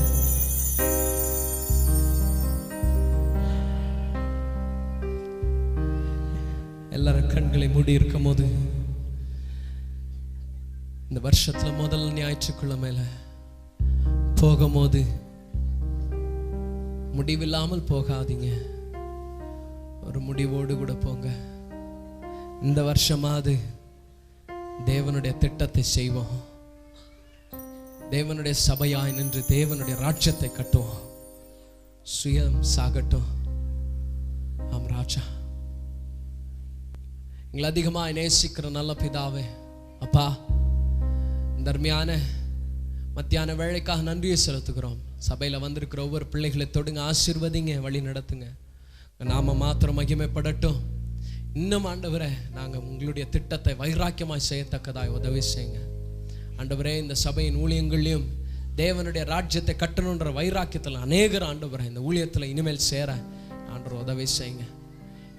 எல்லாரும் கண்களை மூடி இருக்கும் போது இந்த வருஷத்துல முதல் ஞாயிற்றுக்கிழமையில போகும்போது முடிவில்லாமல் போகாதீங்க. ஒரு முடிவோடு கூட போங்க. இந்த வருஷமாவது தேவனுடைய திட்டத்தை செய்வோம். தேவனுடைய சபையாய் நின்று தேவனுடைய ராஜ்யத்தை கட்டுவோம். சுயம் சாகட்டும். ஆம் ராஜா, எங்களை அதிகமாக நேசிக்கிற நல்ல பிதாவே, அப்பா, இந்த அருமையான மத்தியான வேளைக்காக நன்றியை செலுத்துகிறோம். சபையில் வந்திருக்கிற ஒவ்வொரு பிள்ளைகளை தொடுங்க, ஆசீர்வதிங்க, வழி நடத்துங்க. நாம மாத்திரம் மகிமைப்படட்டும். இன்னும் ஆண்டவரே, நாங்கள் உங்களுடைய திட்டத்தை வைராக்கியமாய் செய்யத்தக்கதாய் உதவி செய்யுங்க. ஆண்டவரே, இந்த சபையின் ஊழியங்களையும் தேவனுடைய ராஜ்யத்தை கட்டணுன்ற வைராக்கியத்தில் அநேகர் ஆண்டவரே இந்த ஊழியத்தில் இனிமேல் சேர ஆண்டவர் உதவி செய்யுங்க.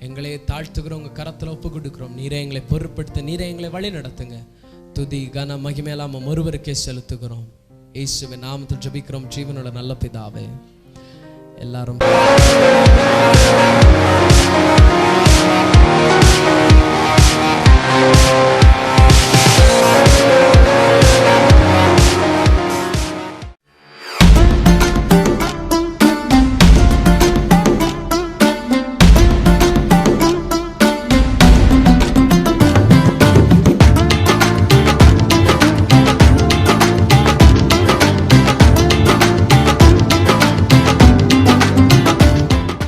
எங்களே தாழ்த்துக்கிறோம், உங்கள் கரத்தில் ஒப்பு கொடுக்குறோம். நீரே எங்களை பொறுப்படுத்த, நீரே எங்களை வழி நடத்துங்க. துதி கன மகிமையெல்லாம் ஒருவருக்கே செலுத்துகிறோம். இயேசுவின் நாமத்தில் ஜெபிக்கிறோம் ஜீவனோட நல்ல பிதாவே. எல்லாரும்